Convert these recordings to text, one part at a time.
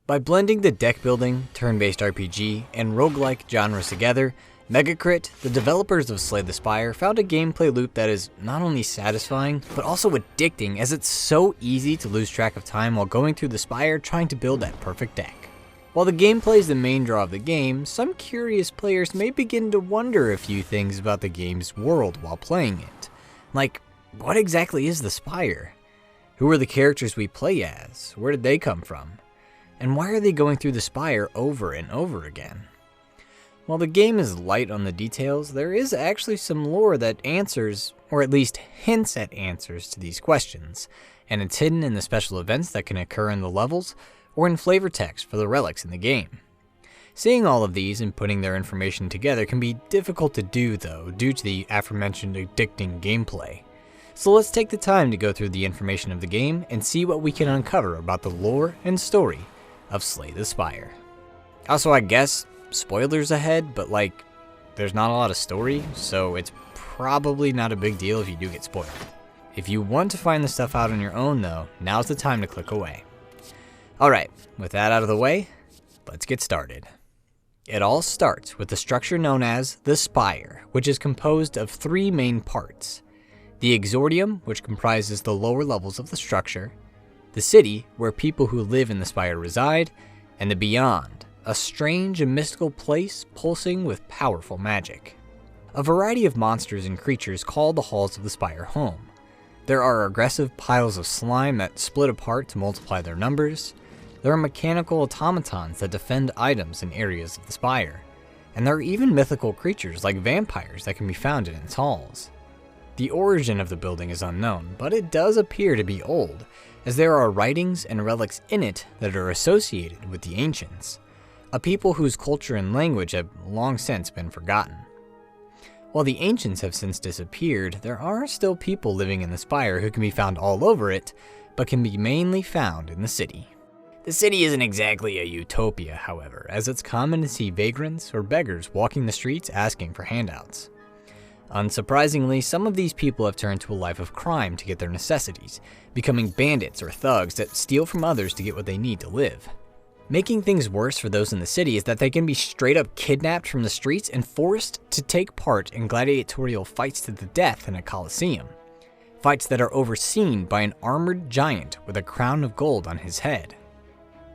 By blending the deck building, turn-based RPG, and roguelike genres together, Megacrit, the developers of Slay the Spire, found a gameplay loop that is not only satisfying, but also addicting, as it's so easy to lose track of time while going through the Spire trying to build that perfect deck. While the gameplay is the main draw of the game, some curious players may begin to wonder a few things about the game's world while playing it. Like, what exactly is the Spire? Who are the characters we play as? Where did they come from? And why are they going through the Spire over and over again? While the game is light on the details, there is actually some lore that answers, or at least hints at answers to these questions, and it's hidden in the special events that can occur in the levels, or in flavor text for the relics in the game. Seeing all of these and putting their information together can be difficult to do though, due to the aforementioned addicting gameplay. So let's take the time to go through the information of the game and see what we can uncover about the lore and story of Slay the Spire. Also, I guess, spoilers ahead, but there's not a lot of story, so it's probably not a big deal if you do get spoiled. If you want to find the stuff out on your own though, now's the time to click away. Alright, with that out of the way, let's get started. It all starts with the structure known as the Spire, which is composed of three main parts. The Exordium, which comprises the lower levels of the structure, the City, where people who live in the Spire reside, and the Beyond, a strange and mystical place pulsing with powerful magic. A variety of monsters and creatures call the halls of the Spire home. There are aggressive piles of slime that split apart to multiply their numbers. There are mechanical automatons that defend items in areas of the Spire. And there are even mythical creatures like vampires that can be found in its halls. The origin of the building is unknown, but it does appear to be old, as there are writings and relics in it that are associated with the ancients, a people whose culture and language have long since been forgotten. While the ancients have since disappeared, there are still people living in the Spire who can be found all over it, but can be mainly found in the City. The City isn't exactly a utopia, however, as it's common to see vagrants or beggars walking the streets asking for handouts. Unsurprisingly, some of these people have turned to a life of crime to get their necessities, becoming bandits or thugs that steal from others to get what they need to live. Making things worse for those in the city is that they can be straight up kidnapped from the streets and forced to take part in gladiatorial fights to the death in a coliseum. Fights that are overseen by an armored giant with a crown of gold on his head.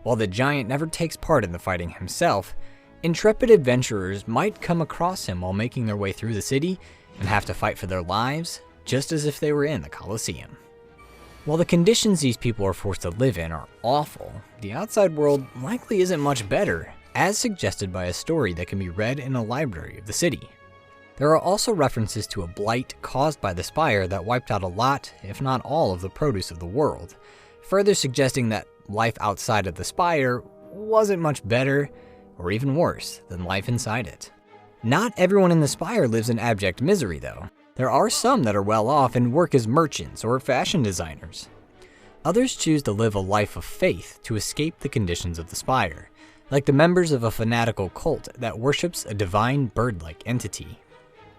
While the giant never takes part in the fighting himself, intrepid adventurers might come across him while making their way through the city and have to fight for their lives, just as if they were in the Colosseum. While the conditions these people are forced to live in are awful, the outside world likely isn't much better, as suggested by a story that can be read in a library of the city. There are also references to a blight caused by the Spire that wiped out a lot, if not all, of the produce of the world, further suggesting that life outside of the Spire wasn't much better, or even worse, than life inside it. Not everyone in the Spire lives in abject misery though. There are some that are well off and work as merchants or fashion designers. Others choose to live a life of faith to escape the conditions of the Spire, like the members of a fanatical cult that worships a divine bird-like entity.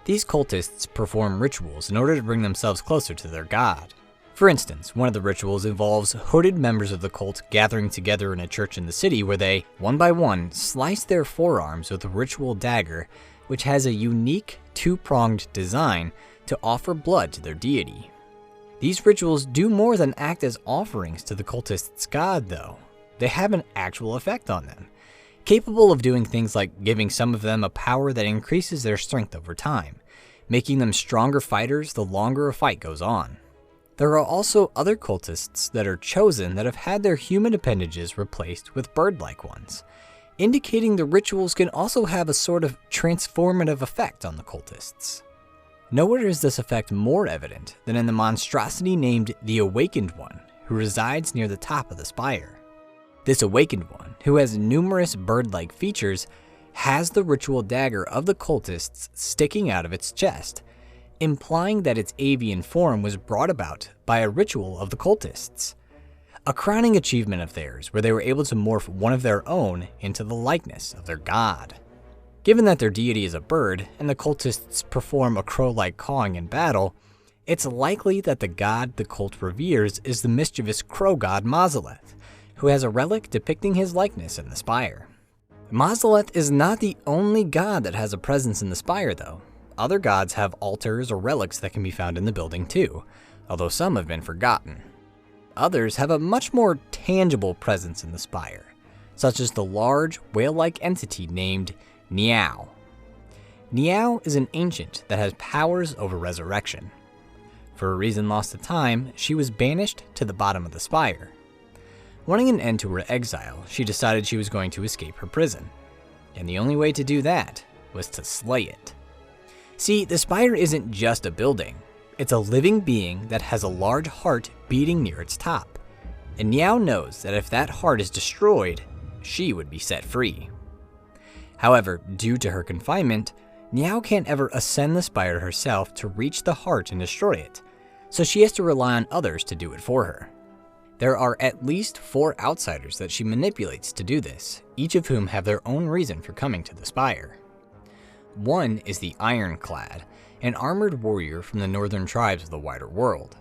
These cultists perform rituals in order to bring themselves closer to their god. For instance, one of the rituals involves hooded members of the cult gathering together in a church in the city where they, one by one, slice their forearms with a ritual dagger which has a unique two-pronged design to offer blood to their deity. These rituals do more than act as offerings to the cultists' god though. They have an actual effect on them, capable of doing things like giving some of them a power that increases their strength over time, making them stronger fighters the longer a fight goes on. There are also other cultists that are chosen that have had their human appendages replaced with bird-like ones, indicating the rituals can also have a sort of transformative effect on the cultists. Nowhere is this effect more evident than in the monstrosity named the Awakened One, who resides near the top of the Spire. This Awakened One, who has numerous bird-like features, has the ritual dagger of the cultists sticking out of its chest, implying that its avian form was brought about by a ritual of the cultists. A crowning achievement of theirs where they were able to morph one of their own into the likeness of their god. Given that their deity is a bird, and the cultists perform a crow-like cawing in battle, it's likely that the god the cult reveres is the mischievous crow god Mazaleth, who has a relic depicting his likeness in the Spire. Mazaleth is not the only god that has a presence in the Spire though. Other gods have altars or relics that can be found in the building too, although some have been forgotten. Others have a much more tangible presence in the Spire, such as the large, whale-like entity named Neow. Neow is an ancient that has powers over resurrection. For a reason lost to time, she was banished to the bottom of the Spire. Wanting an end to her exile, she decided she was going to escape her prison. And the only way to do that was to slay it. See, the Spire isn't just a building. It's a living being that has a large heart beating near its top. And Neow knows that if that heart is destroyed, she would be set free. However, due to her confinement, Neow can't ever ascend the Spire herself to reach the heart and destroy it, so she has to rely on others to do it for her. There are at least 4 outsiders that she manipulates to do this, each of whom have their own reason for coming to the Spire. One is the Ironclad, an armored warrior from the northern tribes of the wider world.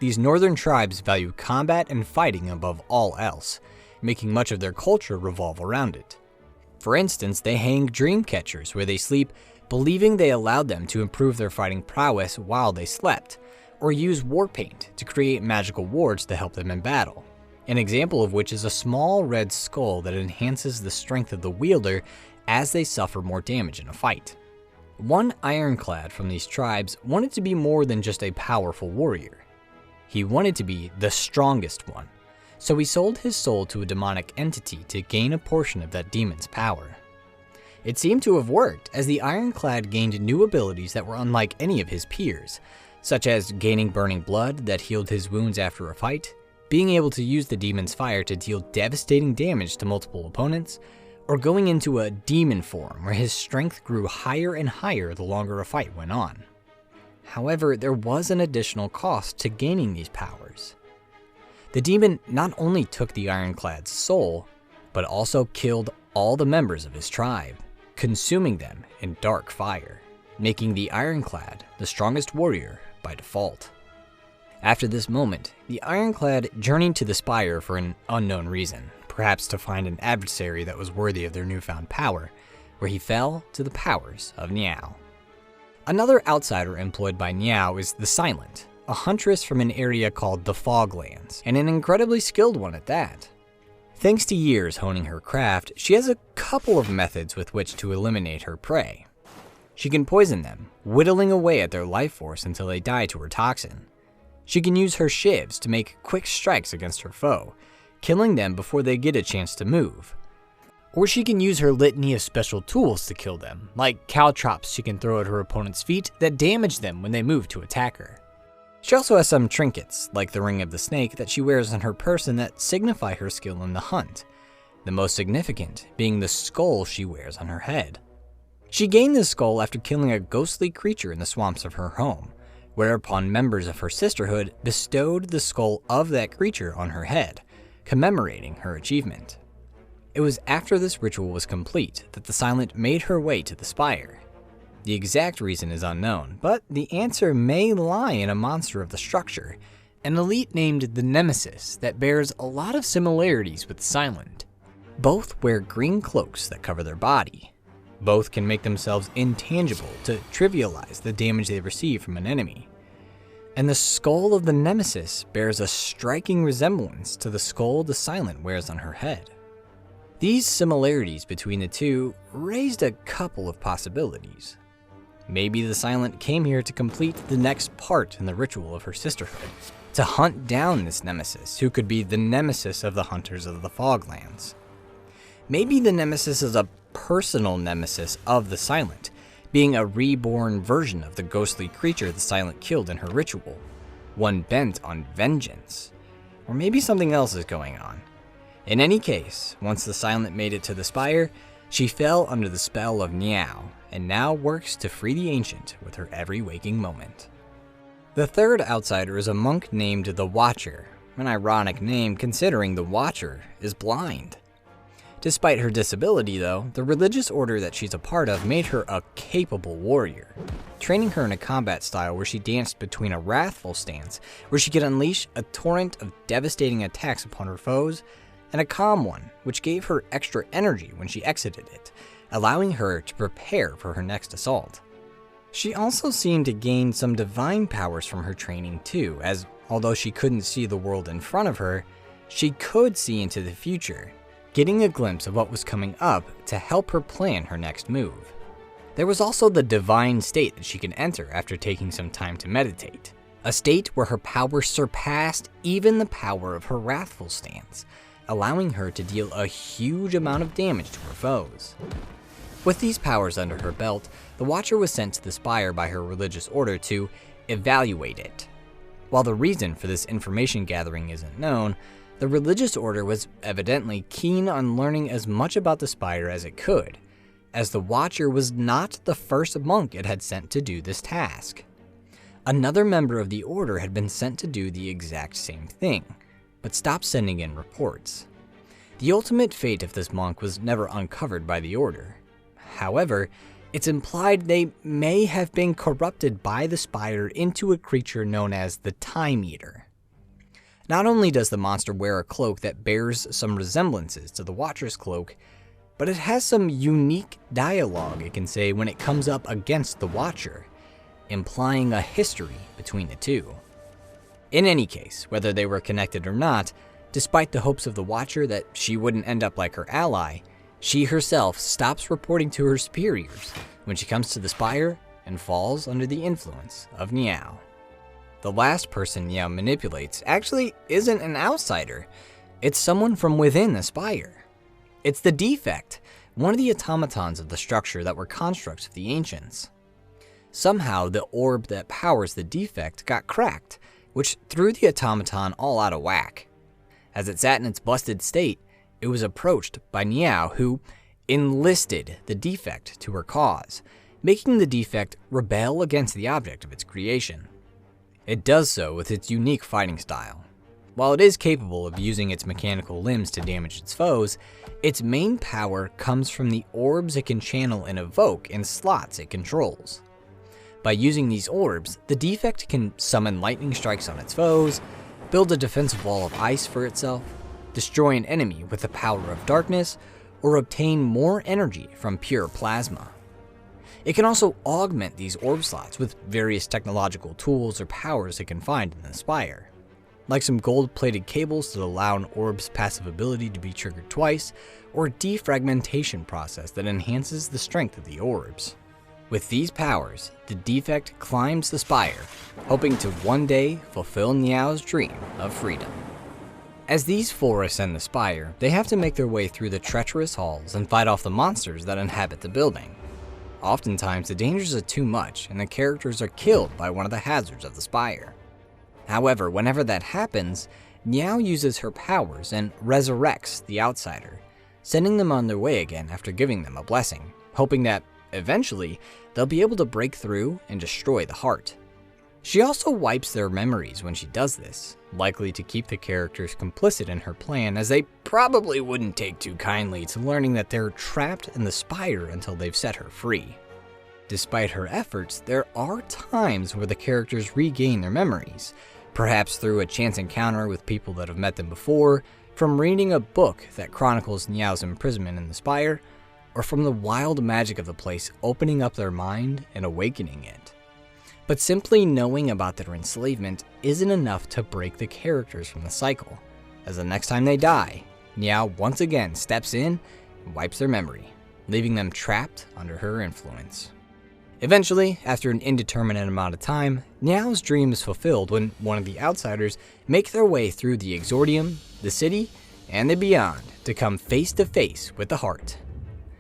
These northern tribes value combat and fighting above all else, making much of their culture revolve around it. For instance, they hang dream catchers where they sleep, believing they allowed them to improve their fighting prowess while they slept, or use war paint to create magical wards to help them in battle. An example of which is a small red skull that enhances the strength of the wielder as they suffer more damage in a fight. One Ironclad from these tribes wanted to be more than just a powerful warrior. He wanted to be the strongest one, so he sold his soul to a demonic entity to gain a portion of that demon's power. It seemed to have worked, as the Ironclad gained new abilities that were unlike any of his peers, such as gaining burning blood that healed his wounds after a fight, being able to use the demon's fire to deal devastating damage to multiple opponents, or going into a demon form where his strength grew higher and higher the longer a fight went on. However, there was an additional cost to gaining these powers. The demon not only took the Ironclad's soul, but also killed all the members of his tribe, consuming them in dark fire, making the Ironclad the strongest warrior by default. After this moment, the Ironclad journeyed to the Spire for an unknown reason, perhaps to find an adversary that was worthy of their newfound power, where he fell to the powers of Neow. Another outsider employed by Neow is the Silent, a huntress from an area called the Foglands, and an incredibly skilled one at that. Thanks to years honing her craft, she has a couple of methods with which to eliminate her prey. She can poison them, whittling away at their life force until they die to her toxin. She can use her shivs to make quick strikes against her foe, killing them before they get a chance to move. Or she can use her litany of special tools to kill them, like caltrops she can throw at her opponent's feet that damage them when they move to attack her. She also has some trinkets, like the Ring of the Snake, that she wears on her person that signify her skill in the hunt, the most significant being the skull she wears on her head. She gained this skull after killing a ghostly creature in the swamps of her home, whereupon members of her sisterhood bestowed the skull of that creature on her head, commemorating her achievement. It was after this ritual was complete that the Silent made her way to the Spire. The exact reason is unknown, but the answer may lie in a monster of the structure, an elite named the Nemesis that bears a lot of similarities with Silent. Both wear green cloaks that cover their body. Both can make themselves intangible to trivialize the damage they receive from an enemy. And the skull of the Nemesis bears a striking resemblance to the skull the Silent wears on her head. These similarities between the two raised a couple of possibilities. Maybe the Silent came here to complete the next part in the ritual of her sisterhood, to hunt down this Nemesis, who could be the nemesis of the hunters of the Foglands. Maybe the Nemesis is a personal nemesis of the Silent, being a reborn version of the ghostly creature the Silent killed in her ritual, one bent on vengeance. Or maybe something else is going on. In any case, once the Silent made it to the Spire, she fell under the spell of Neow, and now works to free the Ancient with her every waking moment. The third outsider is a monk named the Watcher, an ironic name considering the Watcher is blind. Despite her disability though, the religious order that she's a part of made her a capable warrior, training her in a combat style where she danced between a wrathful stance where she could unleash a torrent of devastating attacks upon her foes, and a calm one, which gave her extra energy when she exited it, allowing her to prepare for her next assault. She also seemed to gain some divine powers from her training too, as although she couldn't see the world in front of her, she could see into the future, getting a glimpse of what was coming up to help her plan her next move. There was also the divine state that she could enter after taking some time to meditate, a state where her power surpassed even the power of her wrathful stance, allowing her to deal a huge amount of damage to her foes. With these powers under her belt, the Watcher was sent to the Spire by her religious order to evaluate it. While the reason for this information gathering isn't known, the religious order was evidently keen on learning as much about the Spire as it could, as the Watcher was not the first monk it had sent to do this task. Another member of the order had been sent to do the exact same thing, but stopped sending in reports. The ultimate fate of this monk was never uncovered by the order. However, it's implied they may have been corrupted by the Spire into a creature known as the Time Eater. Not only does the monster wear a cloak that bears some resemblances to the Watcher's cloak, but it has some unique dialogue it can say when it comes up against the Watcher, implying a history between the two. In any case, whether they were connected or not, despite the hopes of the Watcher that she wouldn't end up like her ally, she herself stops reporting to her superiors when she comes to the Spire and falls under the influence of Neow. The last person Neow manipulates actually isn't an outsider, it's someone from within the Spire. It's the Defect, one of the automatons of the structure that were constructs of the Ancients. Somehow the orb that powers the Defect got cracked, which threw the automaton all out of whack. As it sat in its busted state, it was approached by Neow, who enlisted the Defect to her cause, making the Defect rebel against the object of its creation. It does so with its unique fighting style. While it is capable of using its mechanical limbs to damage its foes, its main power comes from the orbs it can channel and evoke in slots it controls. By using these orbs, the Defect can summon lightning strikes on its foes, build a defensive wall of ice for itself, destroy an enemy with the power of darkness, or obtain more energy from pure plasma. It can also augment these orb slots with various technological tools or powers it can find in the Spire, like some gold-plated cables that allow an orb's passive ability to be triggered twice, or a defragmentation process that enhances the strength of the orbs. With these powers, the Defect climbs the Spire, hoping to one day fulfill Neow's dream of freedom. As these four ascend the Spire, they have to make their way through the treacherous halls and fight off the monsters that inhabit the building. Oftentimes, the dangers are too much, and the characters are killed by one of the hazards of the Spire. However, whenever that happens, Neow uses her powers and resurrects the outsider, sending them on their way again after giving them a blessing, hoping that, eventually, they'll be able to break through and destroy the heart. She also wipes their memories when she does this, likely to keep the characters complicit in her plan, as they probably wouldn't take too kindly to learning that they're trapped in the Spire until they've set her free. Despite her efforts, there are times where the characters regain their memories, perhaps through a chance encounter with people that have met them before, from reading a book that chronicles Neow's imprisonment in the Spire, or from the wild magic of the place opening up their mind and awakening it. But simply knowing about their enslavement isn't enough to break the characters from the cycle, as the next time they die, Neow once again steps in and wipes their memory, leaving them trapped under her influence. Eventually, after an indeterminate amount of time, Neow's dream is fulfilled when one of the outsiders make their way through the Exordium, the city, and the beyond to come face to face with the heart.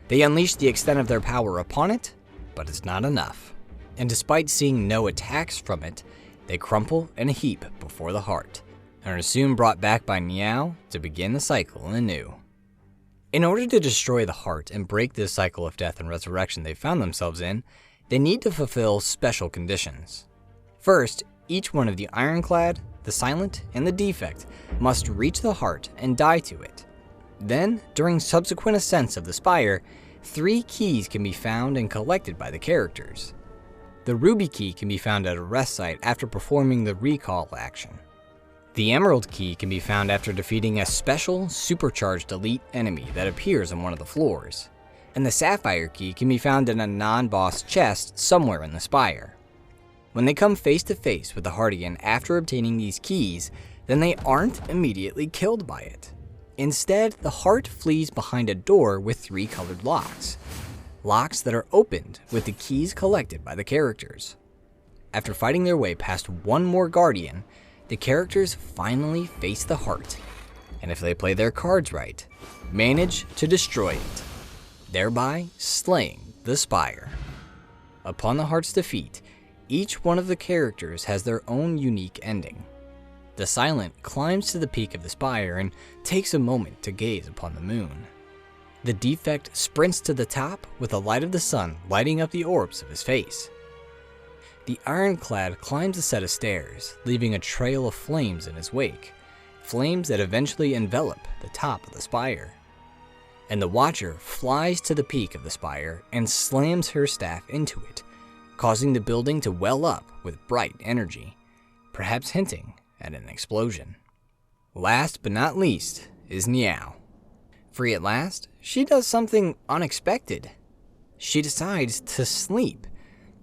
They unleash the extent of their power upon it, but it's not enough. And despite seeing no attacks from it, they crumple in a heap before the heart, and are soon brought back by Neow to begin the cycle anew. In order to destroy the heart and break this cycle of death and resurrection they found themselves in, they need to fulfill special conditions. First, each one of the Ironclad, the Silent, and the Defect must reach the heart and die to it. Then, during subsequent ascents of the Spire, 3 keys can be found and collected by the characters. The Ruby Key can be found at a rest site after performing the recall action. The Emerald Key can be found after defeating a special, supercharged elite enemy that appears on one of the floors. And the Sapphire Key can be found in a non-boss chest somewhere in the Spire. When they come face to face with the Hardigan after obtaining these keys, then they aren't immediately killed by it. Instead, the heart flees behind a door with 3 colored locks. Locks that are opened with the keys collected by the characters. After fighting their way past one more Guardian, the characters finally face the heart, and if they play their cards right, manage to destroy it, thereby slaying the Spire. Upon the heart's defeat, each one of the characters has their own unique ending. The Silent climbs to the peak of the Spire and takes a moment to gaze upon the moon. The Defect sprints to the top with the light of the sun lighting up the orbs of his face. The Ironclad climbs a set of stairs, leaving a trail of flames in his wake, flames that eventually envelop the top of the Spire. And the Watcher flies to the peak of the Spire and slams her staff into it, causing the building to well up with bright energy, perhaps hinting at an explosion. Last but not least is Neow. Free at last, she does something unexpected. She decides to sleep,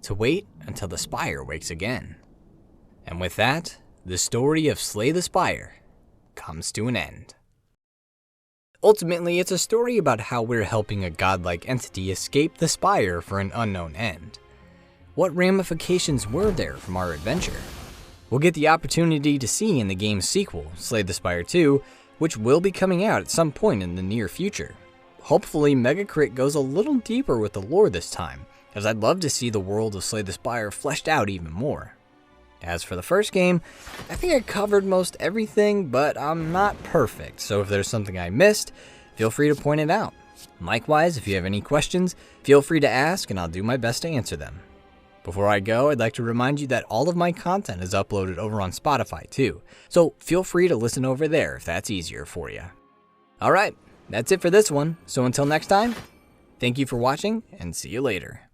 to wait until the Spire wakes again. And with that, the story of Slay the Spire comes to an end. Ultimately, it's a story about how we're helping a godlike entity escape the Spire for an unknown end. What ramifications were there from our adventure? We'll get the opportunity to see in the game's sequel, Slay the Spire 2, which will be coming out at some point in the near future. Hopefully, Megacrit goes a little deeper with the lore this time, as I'd love to see the world of Slay the Spire fleshed out even more. As for the first game, I think I covered most everything, but I'm not perfect, so if there's something I missed, feel free to point it out. Likewise, if you have any questions, feel free to ask and I'll do my best to answer them. Before I go, I'd like to remind you that all of my content is uploaded over on Spotify too, so feel free to listen over there if that's easier for you. Alright, that's it for this one, so until next time, thank you for watching and see you later.